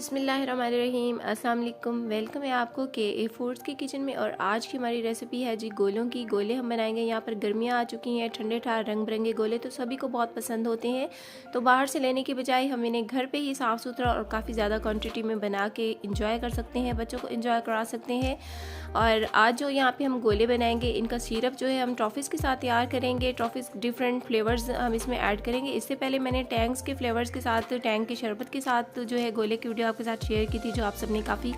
बिस्मिल्लाहिर्रहमानिर्रहीम। अस्सलाम वालेकुम। वेलकम है आपको के फूड्स की किचन में। और आज की हमारी रेसिपी है जी गोलों की। गोले हम बनाएंगे। यहाँ पर गर्मियाँ आ चुकी हैं, ठंडे ठार रंग बिरंगे गोले तो सभी को बहुत पसंद होते हैं। तो बाहर से लेने की बजाय हम इन्हें घर पे ही साफ़ सुथरा और काफ़ी ज़्यादा क्वांटिटी में बना के इंजॉय कर सकते हैं, बच्चों को इंजॉय करा सकते हैं। और आज जो यहाँ पे हम गोले बनाएंगे, इनका सिरप जो है हम टॉफ़ीज़ के साथ तैयार करेंगे। टॉफ़ीज़ डिफरेंट फ्लेवर्स हम इसमें ऐड करेंगे। इससे पहले मैंने टैंग्स के फ्लेवर्स के साथ, टैंग के शरबत के साथ जो है गोले की वीडियो आपके साथ शेयर की थी, जो आप सबने काफ़ी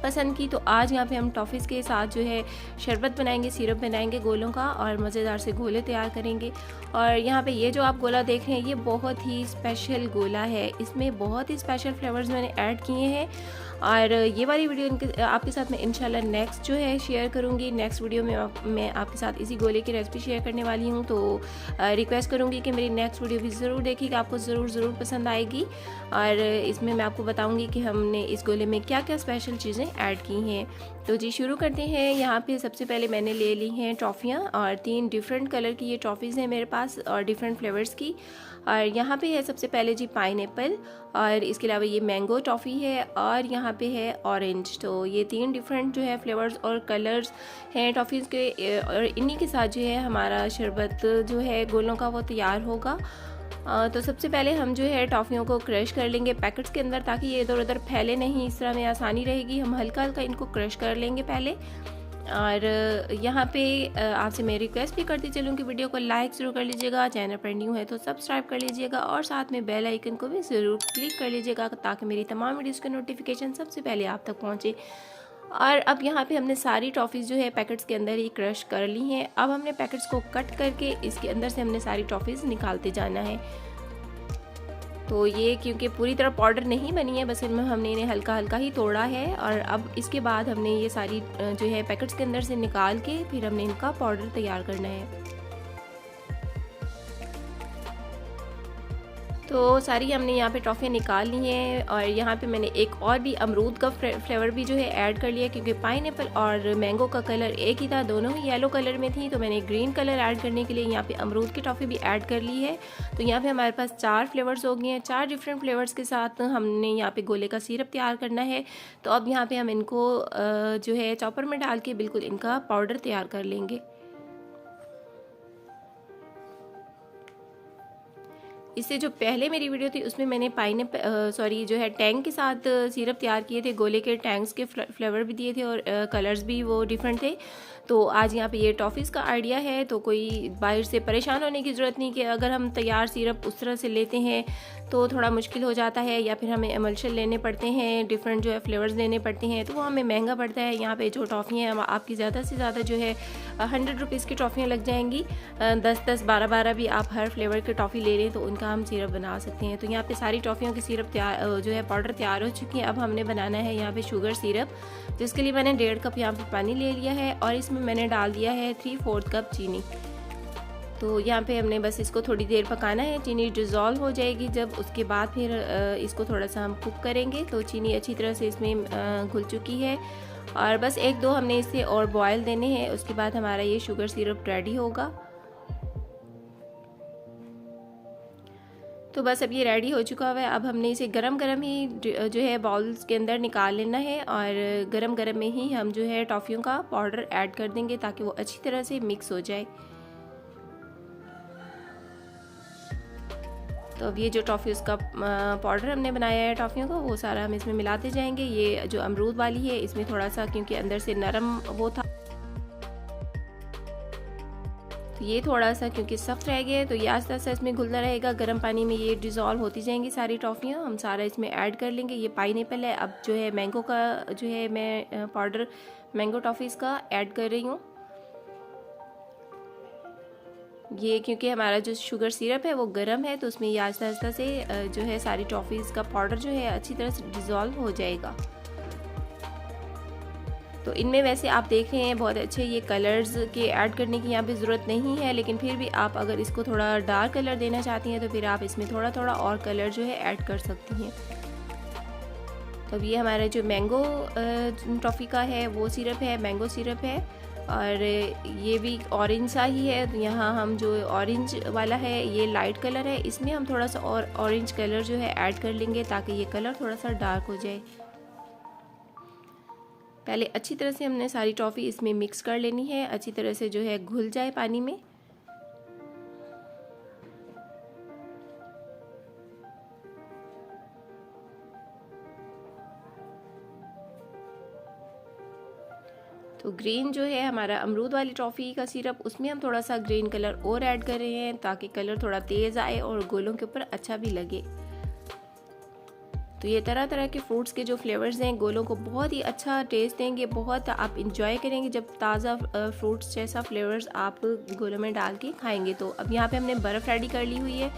पसंद की। तो आज यहाँ पे हम टॉफ़ीज़ के साथ जो है शरबत बनाएंगे, सिरप बनाएंगे गोलों का, और मज़ेदार से गोले तैयार करेंगे। और यहाँ पे ये जो आप गोला देख रहे हैं, ये बहुत ही स्पेशल गोला है। इसमें बहुत ही स्पेशल फ्लेवर्स मैंने ऐड किए हैं। और ये वाली वीडियो आपके साथ मैं इंशाल्लाह नेक्स्ट जो है शेयर करूँगी। नेक्स्ट वीडियो में मैं आपके साथ इसी गोले की रेसिपी शेयर करने वाली हूँ। तो रिक्वेस्ट करूँगी कि मेरी नेक्स्ट वीडियो भी ज़रूर देखिएगा, आपको ज़रूर पसंद आएगी। और इसमें मैं आपको बताऊँगी कि हमने इस गोले में क्या क्या स्पेशल चीज़ें ऐड की हैं। तो जी शुरू करते हैं। यहाँ पे सबसे पहले मैंने ले ली हैं टॉफ़ियाँ, और 3 डिफरेंट कलर की ये टॉफ़ीज़ हैं मेरे पास, और डिफरेंट फ्लेवर्स की। और यहाँ पे है सबसे पहले जी पाइनएप्पल, और इसके अलावा ये मैंगो टॉफ़ी है, और यहाँ पे है ऑरेंज। तो ये 3 डिफरेंट जो है फ्लेवर्स और कलर्स हैं टॉफ़ीज़ के, और इन्हीं के साथ जो है हमारा शरबत जो है गोलों का वो तैयार होगा। तो सबसे पहले हम जो है टॉफ़ियों को क्रश कर लेंगे पैकेट्स के अंदर, ताकि ये इधर उधर फैले नहीं, इस तरह में आसानी रहेगी। हम हल्का हल्का इनको क्रश कर लेंगे पहले। और यहाँ पे आपसे मैं रिक्वेस्ट भी करती चलूँ कि वीडियो को लाइक ज़रूर कर लीजिएगा, चैनल पर न्यू है तो सब्सक्राइब कर लीजिएगा, और साथ में बेल आइकन को भी ज़रूर क्लिक कर लीजिएगा, ताकि मेरी तमाम वीडियोज़ का नोटिफिकेशन सबसे पहले आप तक पहुँचे। और अब यहाँ पे हमने सारी टॉफ़ीज़ जो है पैकेट्स के अंदर ही क्रश कर ली हैं। अब हमने पैकेट्स को कट करके इसके अंदर से हमने सारी टॉफ़ीज़ निकालते जाना है। तो ये क्योंकि पूरी तरह पाउडर नहीं बनी है, बस इनमें हमने इन्हें हल्का हल्का ही तोड़ा है। और अब इसके बाद हमने ये सारी जो है पैकेट्स के अंदर से निकाल के फिर हमने इनका पाउडर तैयार करना है। तो सारी हमने यहाँ पे टॉफ़ियाँ निकाल ली हैं। और यहाँ पे मैंने एक और भी अमरूद का फ्लेवर भी जो है ऐड कर लिया, क्योंकि पाइनएप्पल और मैंगो का कलर एक ही था, दोनों ही येलो कलर में थी। तो मैंने ग्रीन कलर ऐड करने के लिए यहाँ पे अमरूद की टॉफ़ी भी ऐड कर ली है। तो यहाँ पे हमारे पास 4 फ्लेवर्स हो गए हैं। 4 डिफरेंट फ्लेवर्स के साथ हमने यहाँ पे गोले का सिरप तैयार करना है। तो अब यहाँ पे हम इनको जो है चॉपर में डाल के बिल्कुल इनका पाउडर तैयार कर लेंगे। इससे जो पहले मेरी वीडियो थी उसमें मैंने जो है टैंग के साथ सिरप तैयार किए थे, गोले के टैंग्स के फ्लेवर भी दिए थे, और कलर्स भी वो डिफरेंट थे। तो आज यहाँ पे ये टॉफ़ीज़ का आइडिया है। तो कोई बाहर से परेशान होने की ज़रूरत नहीं कि अगर हम तैयार सिरप उस तरह से लेते हैं तो थोड़ा मुश्किल हो जाता है, या फिर हमें एमल्शन लेने पड़ते हैं, डिफरेंट जो है फ्लेवर्स लेने पड़ते हैं, तो वो हमें महंगा पड़ता है। यहाँ पे जो टॉफ़ियाँ हैं आपकी ज़्यादा से ज़्यादा जो है 100 रुपीज़ की टॉफ़ियाँ लग जाएंगी। 10-10, 12-12 भी आप हर फ्लेवर की टॉफ़ी ले लें तो उनका हम सिरप बना सकते हैं। तो यहाँ पे सारी टॉफ़ियों की सिरप जो है पाउडर तैयार हो चुकी है। अब हमने बनाना है यहाँ पे शुगर सिरप, जिसके लिए मैंने 1.5 कप यहाँ पे पानी ले लिया है, और इसमें मैंने डाल दिया है 3/4 कप चीनी। तो यहाँ पे हमने बस इसको थोड़ी देर पकाना है। चीनी डिज़ोल्व हो जाएगी जब, उसके बाद फिर इसको थोड़ा सा हम कुक करेंगे। तो चीनी अच्छी तरह से इसमें घुल चुकी है, और बस 1-2 हमने इसे और बॉयल देने हैं। उसके बाद हमारा ये शुगर सिरप रेडी होगा। तो बस अब ये रेडी हो चुका हुआ है। अब हमने इसे गरम गरम ही जो है बाउल्स के अंदर निकाल लेना है, और गरम गरम में ही हम जो है टॉफ़ियों का पाउडर ऐड कर देंगे, ताकि वो अच्छी तरह से मिक्स हो जाए। तो अब ये जो टॉफ़ीज़ का पाउडर हमने बनाया है टॉफ़ियों का, वो सारा हम इसमें मिलाते जाएंगे। ये जो अमरूद वाली है, इसमें थोड़ा सा क्योंकि अंदर से नरम वो था, तो ये थोड़ा सा क्योंकि सख्त रह गया है, तो ये आस्ते आस्ते इसमें घुलना रहेगा। गर्म पानी में ये डिज़ोल्व होती जाएंगी सारी टॉफ़ियाँ। हम सारा इसमें ऐड कर लेंगे। ये पाइनएप्पल है। अब जो है मैंगो का जो है मैं पाउडर मैंगो टॉफ़ीज़ का ऐड कर रही हूँ। ये क्योंकि हमारा जो शुगर सिरप है वो गर्म है, तो उसमें ये आस्ता आस्ता से जो है सारी टॉफ़ीज़ का पाउडर जो है अच्छी तरह से डिज़ोल्व हो जाएगा। तो इनमें वैसे आप देख रहे हैं बहुत अच्छे ये कलर्स के ऐड करने की यहाँ पे ज़रूरत नहीं है, लेकिन फिर भी आप अगर इसको थोड़ा डार्क कलर देना चाहती हैं तो फिर आप इसमें थोड़ा थोड़ा और कलर जो है ऐड कर सकती हैं। तो अब ये हमारा जो मैंगो टॉफ़ी का है वो सिरप है, मैंगो सिरप है। और ये भी ऑरेंज सा ही है। तो यहाँ हम जो ऑरेंज वाला है ये लाइट कलर है, इसमें हम थोड़ा सा और ऑरेंज कलर जो है ऐड कर लेंगे ताकि ये कलर थोड़ा सा डार्क हो जाए। पहले अच्छी तरह से हमने सारी टॉफ़ी इसमें मिक्स कर लेनी है, अच्छी तरह से जो है घुल जाए पानी में। तो ग्रीन जो है हमारा अमरूद वाली टॉफ़ी का सिरप, उसमें हम थोड़ा सा ग्रीन कलर और ऐड कर रहे हैं ताकि कलर थोड़ा तेज़ आए और गोलों के ऊपर अच्छा भी लगे। तो ये तरह तरह के फ्रूट्स के जो फ्लेवर्स हैं गोलों को बहुत ही अच्छा टेस्ट देंगे, बहुत आप इंजॉय करेंगे जब ताज़ा फ्रूट्स जैसा फ्लेवर्स आप गोलों में डाल के खाएंगे। तो अब यहाँ पे हमने बर्फ़ रेडी कर ली हुई है,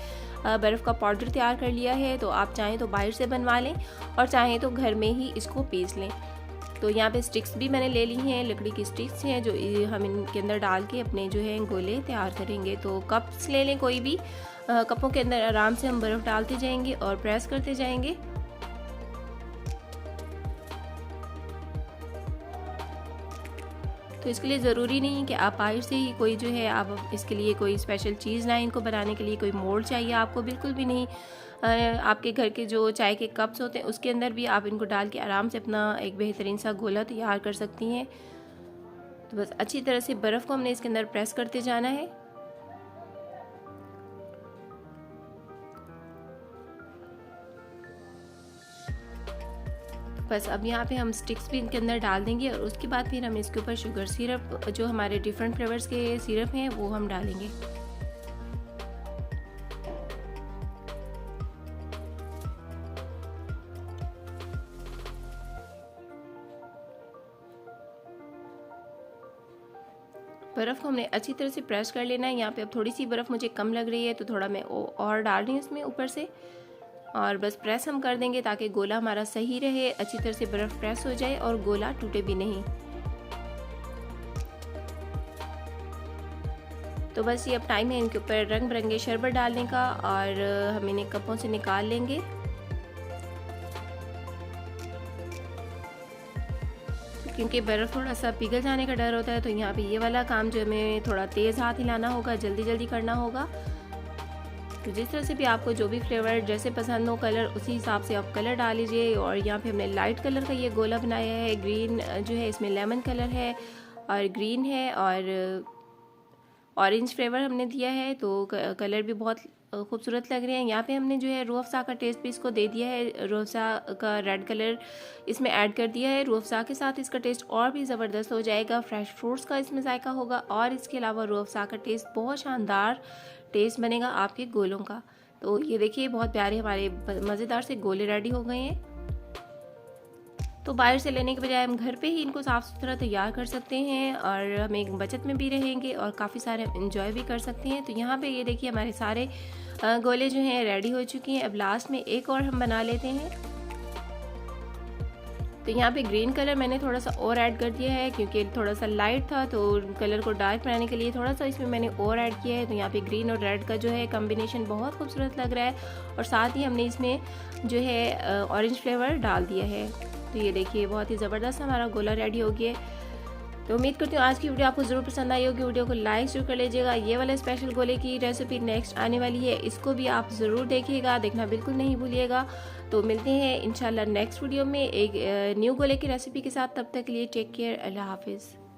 बर्फ़ का पाउडर तैयार कर लिया है। तो आप चाहें तो बाहर से बनवा लें और चाहें तो घर में ही इसको पीस लें। तो यहाँ पे स्टिक्स भी मैंने ले ली हैं, लकड़ी की स्टिक्स हैं जो हम इनके अंदर डाल के अपने जो है गोले तैयार करेंगे। तो कप्स ले लें कोई भी, कपों के अंदर आराम से हम बर्फ़ डालते जाएंगे और प्रेस करते जाएंगे। तो इसके लिए ज़रूरी नहीं कि आप बाहर से ही कोई जो है आप इसके लिए कोई स्पेशल चीज़ लाएं, इनको बनाने के लिए कोई मोल्ड चाहिए आपको, बिल्कुल भी नहीं। आपके घर के जो चाय के कप्स होते हैं उसके अंदर भी आप इनको डाल के आराम से अपना एक बेहतरीन सा गोला तैयार कर सकती हैं। तो बस अच्छी तरह से बर्फ़ को हमने इसके अंदर प्रेस करते जाना है। बस अब यहाँ पे हम स्टिक्स भी इनके अंदर डाल देंगे और उसके बाद फिर हम इसके ऊपर शुगर सिरप, जो हमारे डिफरेंट फ्लेवर्स के सिरप हैं वो हम डालेंगे। बर्फ़ को हमने अच्छी तरह से प्रेस कर लेना है। यहाँ पे अब थोड़ी सी बर्फ़ मुझे कम लग रही है तो थोड़ा मैं और डाल रही हूँ इसमें ऊपर से, और बस प्रेस हम कर देंगे ताकि गोला हमारा सही रहे, अच्छी तरह से बर्फ़ प्रेस हो जाए और गोला टूटे भी नहीं। तो बस ये अब टाइम है इनके ऊपर रंग बिरंगे शरबत डालने का और हम इन्हें कपों से निकाल लेंगे। क्योंकि बर्फ़ थोड़ा सा पिघल जाने का डर होता है तो यहाँ पे ये वाला काम जो हमें थोड़ा तेज़ हाथ हिलाना होगा, जल्दी जल्दी करना होगा। तो जिस तरह से भी आपको जो भी फ्लेवर जैसे पसंद हो कलर, उसी हिसाब से आप कलर डाल लीजिए। और यहाँ पे हमने लाइट कलर का ये गोला बनाया है, ग्रीन जो है इसमें लेमन कलर है और ग्रीन है और ऑरेंज फ्लेवर हमने दिया है, तो कलर भी बहुत खूबसूरत लग रहे हैं। यहाँ पे हमने जो है रूह अफ़ज़ा का टेस्ट भी इसको दे दिया है, रूह अफ़ज़ा का रेड कलर इसमें ऐड कर दिया है। रूह अफ़ज़ा के साथ इसका टेस्ट और भी ज़बरदस्त हो जाएगा, फ्रेश फ्रूट्स का इसमें जायका होगा और इसके अलावा रूह अफ़ज़ा का टेस्ट बहुत शानदार टेस्ट बनेगा आपके गोलों का। तो ये देखिए बहुत प्यारे हमारे मज़ेदार से गोले रेडी हो गए हैं। तो बाहर से लेने के बजाय हम घर पे ही इनको साफ़ सुथरा तैयार कर सकते हैं और हम एक बचत में भी रहेंगे और काफ़ी सारे इंजॉय भी कर सकते हैं। तो यहाँ पे ये देखिए हमारे सारे गोले जो हैं रेडी हो चुके हैं। अब लास्ट में एक और हम बना लेते हैं। तो यहाँ पे ग्रीन कलर मैंने थोड़ा सा और ऐड कर दिया है क्योंकि थोड़ा सा लाइट था, तो कलर को डार्क बनाने के लिए थोड़ा सा इसमें मैंने और ऐड किया है। तो यहाँ पे ग्रीन और रेड का जो है कॉम्बिनेशन बहुत खूबसूरत लग रहा है और साथ ही हमने इसमें जो है ऑरेंज फ्लेवर डाल दिया है। तो ये देखिए बहुत ही ज़बरदस्त हमारा गोला रेडी हो गया है। तो उम्मीद करती हूँ आज की वीडियो आपको ज़रूर पसंद आई होगी। वीडियो को लाइक ज़रूर कर लीजिएगा। ये वाला स्पेशल गोले की रेसिपी नेक्स्ट आने वाली है, इसको भी आप ज़रूर देखिएगा, देखना बिल्कुल नहीं भूलिएगा। तो मिलते हैं इंशाल्लाह नेक्स्ट वीडियो में एक न्यू गोले की रेसिपी के साथ। तब तक के लिए टेक केयर, अल्लाह हाफिज़।